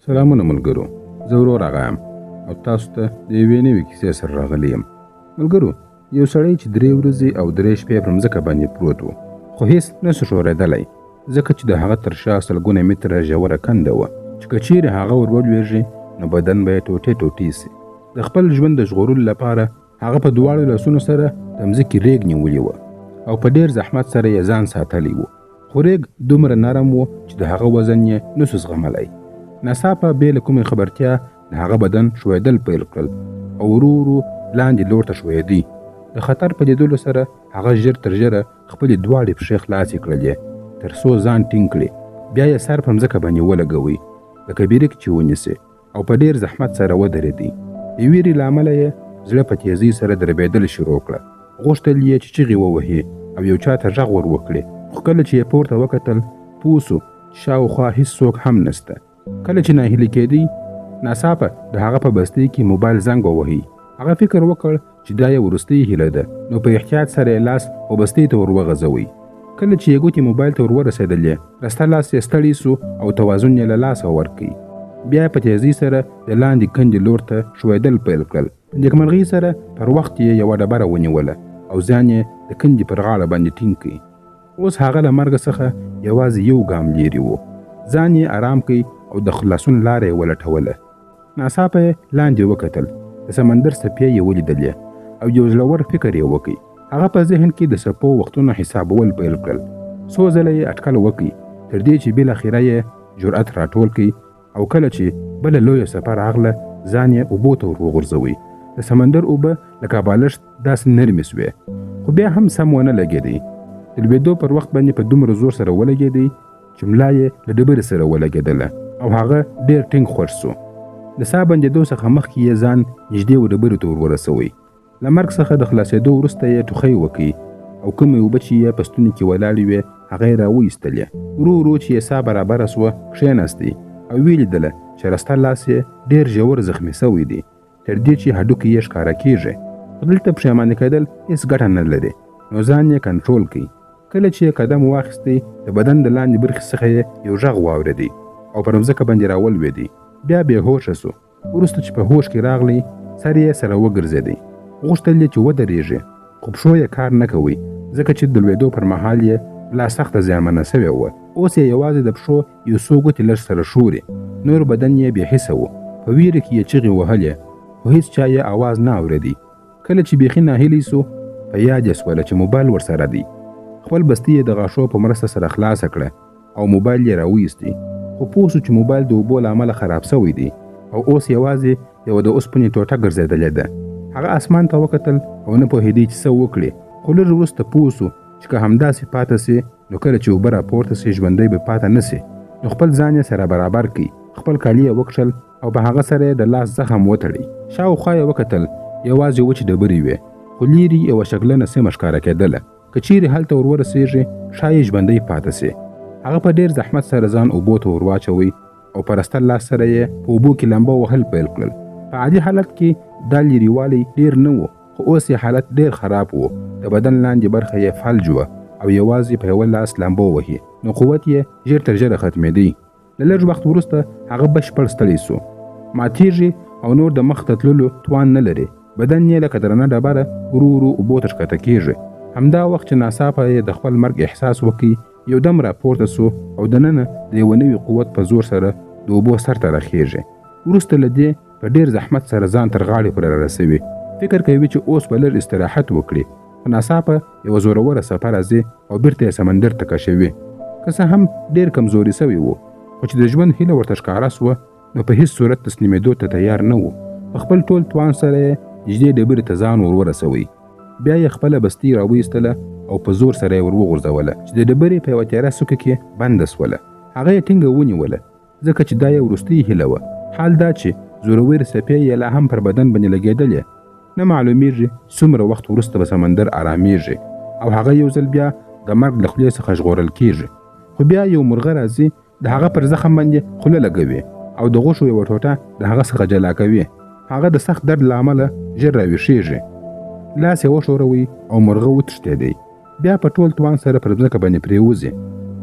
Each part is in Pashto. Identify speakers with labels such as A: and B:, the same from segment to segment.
A: سلامونه ملګرو، زه ورور آغا یم او تاسو ته د یوې نوې کیسې سره راغلی یم. ملګرو، یو سړی چې 3 ورځې او 3 شپې پر مځکه باندې پروت و، خو هیڅ نسو ښورېدلی، ځکه چې د هغه تر شا سلګونه متره ژوره کنده وه چې که چیرې هغه ور ولویږي نو بدن به یې ټوټې ټوټې سي. د خپل ژوند د ژغورلو لپاره هغه په دواړو لاسونو سره د مځکې ریګ نیولې وه او په ډېر زحمت سره یې ځان ساتلی و، خو ریګ دومره نرم و چې د هغه وزن یې نسو زغملی. ناڅاپه بې له کومې خبرتیا د هغه بدن ښویېدل پیل کړل او ورو ورو لاندې لور ته ښویېدی. د خطر په لیدلو سره هغه ژر تر ژره خپلې دواړې پښې خلاصې کړلې تر څو ځان ټینګ کړي. بیا یې سر په مځکه باندې ولګوئ لکه بیرک چې ونیسي او په ډېر زحمت سره ودرېدی. د ویرې له امله یې زړه په تیزۍ سره دربېدل شروع کړه. غوښتل یې چې چغې ووهي او یو چا ته غږ ور وکړي، خو کله چې یې پورته وکتل پوه سو چې شاوخوا هېڅ څوک هم نسته. کله چې ناهیلي کېدی، ناڅاپه د هغه په بستۍ کې موبایل زنګ ووهي. هغه فکر وکړ چې دا یې وروستۍ هیله ده، نو په احتیاط سره یې لاس او بستۍ ته ور وغځوئ. کله چې یې ګوتې موبایل ته ور ورسېدلې، رسته لاس یې ستړی سو او توازن یې له لاسه ورکړ. بیا په تیزۍ سره د لاندې کندې لور ته ښویېدل پیل کړل. په نیکمرغۍ سره پر وخت یې یوه ډبره ونیوله او ځان یې د کندې پر غاړه باندې ټینګ کړ. اوس هغه له مرګ څخه یوازې یو ګام لیرې و. ځان یې آرام کړ او د خلاصون لاره یې ولټوله. ناڅاپه یې لاندې وکتل، د سمندر څپې یې ولیدلې او یو زړور فکر یې وکړ. هغه په ذهن کې د څپو وختونه حسابول پیل کړل. څو ځله یې اټکل وکړ تر دې چې بالاخره یې جرأت راټول کړ او کله چې بله لویه څپه راغله ځان یې اوبو ته ور وغورځوئ. د سمندر اوبه لکه بالښت داسې نرمې سوې، خو بیا هم سم ونه لګېدی. د لوېدو پر وخت باندې په دومره زور سره ولګېدی چې ملا یې له ډبرې سره ولګېدله او هغه ډېر ټینګ خوښ سو. د ساه بندېدو څخه مخکې یې ځان نږدې و ډبرې ته ور ورسوئ. له مرګ څخه د خلاصېدو وروسته یې ټوخی وکړ او کومې اوبه چې یې په ستوني کې ولاړې وې هغه یې راوایستلې. ورو ورو چې یې ساه برابره سوه، کښېناستی او ویې لیدله چې رسته لاس یې ډېر ژور زخمي سوی دی، تر دې چې هډوکي یې ښکاره کېږي. خو دلته پښیماني کېدل هېڅ ګټه نه لري، نو ځان یې کنټرول کړئ. کله چې یې قدم واخیستی، د بدن د لاندې برخې څخه یې یو غږ واورېدی او پر مځکه باندې راولوېدی. بیا بې هوښه سو. وروسته چې په هوښ کې راغلی، سر یې سره وګرځېدی. غوښتل یې چې ودرېږي، خو پښو یې کار نه کوي ځکه چې د لوېدو پر مهال یې لا سخته زیانمنه سوې وه. اوس یې یوازې د پښو یو څو ګوتې لږ سره شوري، نور بدن یې بې حسه و. په ویره کې یې چغې وهلې، خو هېڅ چا یې اواز نه اورېدی. کله چې بیخي ناهیلی سو، په یاد یې سوله چې موبایل ورسره دی. خپل بستي یې د غاښو په مرسته سره خلاصه کړه او موبایل یې راویستی، خو پوه سو چې موبایل د اوبو له امله خراب سوی دی او اوس یوازې یوه د اوسپنې ټوټه ګرځېدلې ده. هغه اسمان ته وکتل او نه پوهېدی چې څه وکړي، خو لږ وروسته پوه سو چې که همداسې پاته سي نو کله چې اوبه راپورته سي ژوندی به پاته نه سي. نو خپل ځان یې سره برابر کړي، خپل کالي یې وکښل او په هغه سره یې د لاس زخم وتړی. شاوخوا یې وکتل، یوازې وچې ډبرې وې، خو لیرې یوه شګلنه سیمه ښکاره کېدله. که چیرې هلته ور ورسېږي، ښایي ژوندی پاته سي. هغه په ډېر زحمت سره ځان اوبو ته ور واچوئ او په رسته لاس سره یې په اوبو کې لمبه وهل پیل کړل. په عادي حالت کې دا لرېوالی ډېر نه و، خو اوس یې حالت ډېر خراب و. د بدن لاندې برخه یې فلج وه او یوازې په یوه لاس لامبو وهي، نو قوت یې ژر تر ژره ختمېدی. له لږ وخت وروسته هغه بشپړ ستړی سو، ماتېږي او نور د مخ ته تللو توان نه لري. بدن یې لکه درنه ډبره ورو ورو اوبو ته ښکته کېږي. همدا وخت چې ناڅاپه یې د خپل مرګ احساس وکړ، یو دم راپورته سو او دننه د یوه نوي قوت په زور سره د اوبو سر ته راخېږي. وروسته له دې په ډېر زحمت سره ځان تر غاړې پورې رارسوي. فکر کوي چې اوس به لږ استراحت وکړي، خو ناڅاپه یوه زوروره څپه راځي او بیرته یې سمندر ته کشوي. که څه هم ډېر کمزوري سوی و، خو چې د ژوند هیله ورته ښکاره سوه، نو په هېڅ صورت تسلیمېدو ته تیار نه و. په خپل ټول توان سره یې نږدې ډبرې ته ځان ور ورسوئ. بیا یې خپله بستي راویستله او په زور سره یې ور وغورځوله چې د ډبرې په یوه تیاره څوکه کې بنده سوله. هغه یې ټینګه ونیوله ځکه چې دا یې وروستۍ هیله وه. حال دا چې زورورې څپې یې لا هم پر بدن باندې لګېدلې. نه معلومیږي څومره وخت وروسته به سمندر آرامیږي او هغه یو ځل بیا د مرګ له خولې څخه ژغورل کېږي. خو بیا یو مرغه راځي، د هغه پر زخم باندې خوله لګوي او د غوښو یوه ټوټه د هغه څخه جلا کوي. هغه د سخت درد له امله ژر راویښېږي. لاس یې وښوروئ او مرغه وتښتېدی. بیا په ټول توان سره پر ځمکه باندې پرېوځي.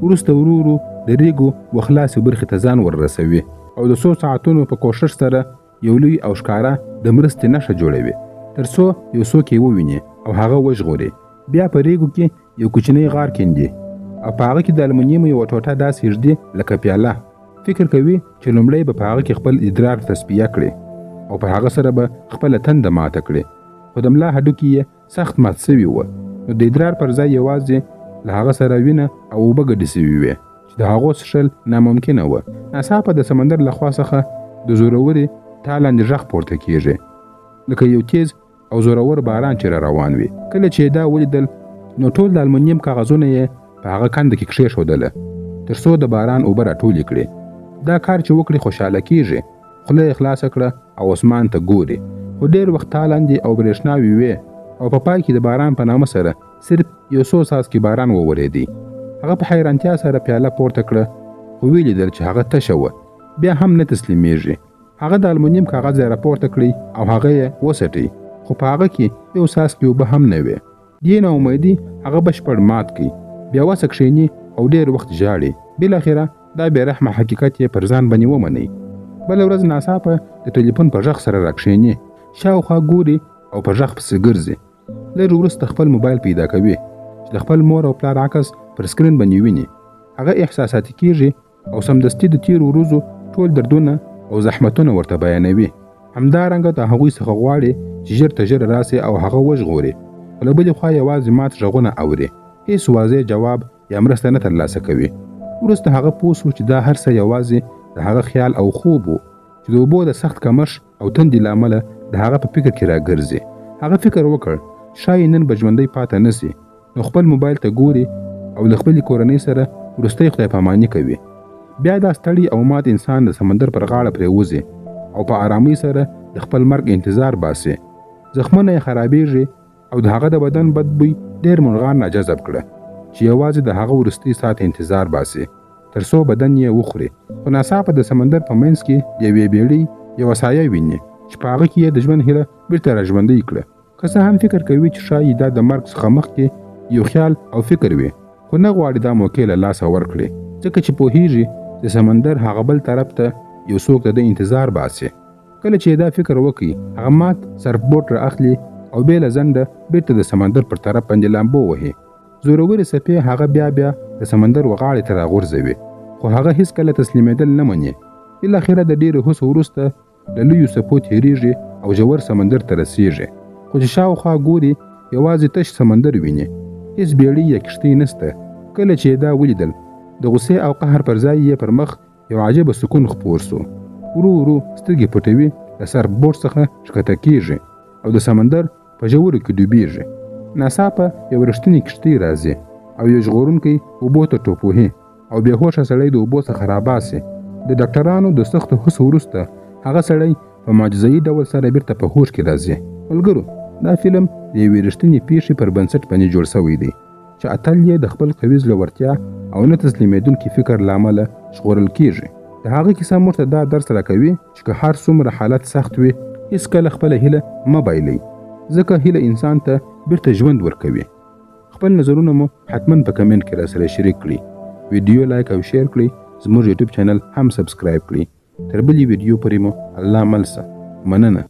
A: وروسته ورو ورو د ریګو و خلاصې برخې ته ځان ور رسوي او د 100 ساعتونو په کوشش سره یو لوی او ښکاره د مرستې نښه جوړوي تر څو یو څوک یې وویني او هغه وژغوري. بیا په ریګو کې یو کوچنی غار کیندي او په هغه کې د المونیم یوه ټوټه داسې ږدي لکه پیاله. فکر کوي چې لومړی به په هغه کې خپل ادرار تصفیه کړي او په هغه سره به خپله تنده ماته کړي، خو د ملا هډوکي یې سخت مات سوي وه، نو د ادرار پر ځای یوازې له هغه سره وینه او اوبه ګډې سوي وې چې د هغو څښل ناممکنه وه. ناڅاپه د سمندر له خوا څخه د زورورې تالاندې غږ پورته کیږي لکه یو تیز او زورور باران چې را روان وي. کله چې دا ولیدل نو ټول د المونیم کاغذونه یې په هغه کنده کې کښېښودله تر څو د باران اوبه راټولې کړي. دا کار چې وکړي خوشحاله کیږي، خوله یې خلاصه کړه او اسمان ته ګوري، خو ډېر وخت تالاندې او برېښناوې وې او په پای کې د باران په نامه سره صرف یو څو څاڅکي باران وورېدی. هغه په حیرانتیا سره پیاله پورته کړه خو ولیدل چې هغه تشه وه، بیا هم نه تسلیمیږي. هغه د المونیم کاغذ یې راپورته کړی او هغه یې وڅټی، خو په هغه کې یو څاڅکي اوبه هم نه وې. دې ناامیدي هغه بشپړ مات کړي، بیا وسه کښېني او ډېر وخت ژاړي. بالاخره دا بې رحمه حقیقت یې پر ځان باندې ومني. بله ورځ ناڅاپه د ټلیفون په غږ سره راکښېني، شاوخوا ګوري او په غږ پسې ګرځي. لږ وروسته خپل موبایل پیدا کوي چې د خپل مور او پلار عکس پر سکرین باندې ویني. هغه احساساتي کیږي او سمدستي د تیرو ورځو ټول دردونه او زحمتونه ورته بیانوي. همدارنګه د هغوی څخه غواړي چې ژر تر ژره راسي او هغه وژغوري، خو له بلې خوا یوازې مات غږونه اوري، هېڅ واضح جواب یا مرسته نه ترلاسه کوي. وروسته هغه پوه شو چې دا هر څه یوازې د هغه خیال او خوب و چې د اوبو د سخت کمښت او تندې له امله د هغه په فکر کې راګرځي. هغه فکر وکړ شاید نن به ژوندی پاته نسي، نو خپل موبایل ته ګوري او له خپلې کورنۍ سره وروستۍ خدای پاماني کوي. بیا دا ستړی او مات انسان د سمندر پر غاړه پرېوځي او په آرامۍ سره د خپل مرګ انتظار باسي. زخمونه یې خرابېږي او د هغه د بدن بد بوی ډېر مرغان راجذب کړه چې یوازې د هغه وروستي ساعت انتظار باسي تر څو بدن یې وخوري. خو ناڅاپه د سمندر په منځ کې یوې بیړۍ یوه سایه ویني چې په هغه کې یې د ژوند هیله بېرته راژوندۍ کړه. که څه هم فکر کوي چې ښایي دا د مرګ څخه مخکې یو خیال او فکر وي، خو نه غواړي دا موقع له لاسه ورکړي، ځکه چې پوهیږي د سمندر هغه بل طرف ته یو څوک د انتظار باسي. کله چې دا فکر وکړي هغه مات سرف بوټ را اخلي او بې له ځنډه بېرته د سمندر پر طرف باندې لامبو وهي. زورورې څپې هغه بیا د سمندر وغاړې ته راغورځوي، خو هغه هیڅکله تسلیمېدل نه مني. بالاخره د ډېرو هڅو وروسته د لویو څپو تېرېږي او ژور سمندر ته رسېږي، خو چې شاوخوا ګوري یوازې تش سمندر ویني، هیڅ بیړۍ یا کښتۍ نسته. کله چې دا ولیدل د غصې او قهر پر ځای یې پر مخ یو عجیبه سکون خپور سو. ورو ورو سترګې پټوي، د سرف بوټ څخه ښکته کېږي او د سمندر په ژورو کې ډوبېږي. ناڅاپه یو رښتینې کښتۍ راځي او یو ژغورونکی اوبو ته ټوپوهي او بېهوشه سړی د اوبو څخه راباسي. د ډاکټرانو د سختو هڅو وروسته هغه سړی په معجزه‌يي ډول سره بیرته په هوښ کې راځي. ملګرو، دا فلم د یوې رښتینې پیښې پر بنسټ باندې جوړ شوی دی چې اتل یې د خپل قوي زړورتیا او نه تسلیمېدونکي فکر له امله ژغورل کیږي. د هغه کیسه موږ ته دا درس راکوي چې که هر څومره حالت سخت وي هېڅکله خپله هیله مه بایلئ، ځکه هیله انسان ته بیرته ژوند ورکوي. خپل نظرونه مو حتما په کمنټ کې راسره شریک کړئ. ویډیو لایک او شیر کړئ. زموږ یوټیوب چینل هم سبسکرایب کړئ. تر بلې ویډیو پورې مو الله مل شه. مننه.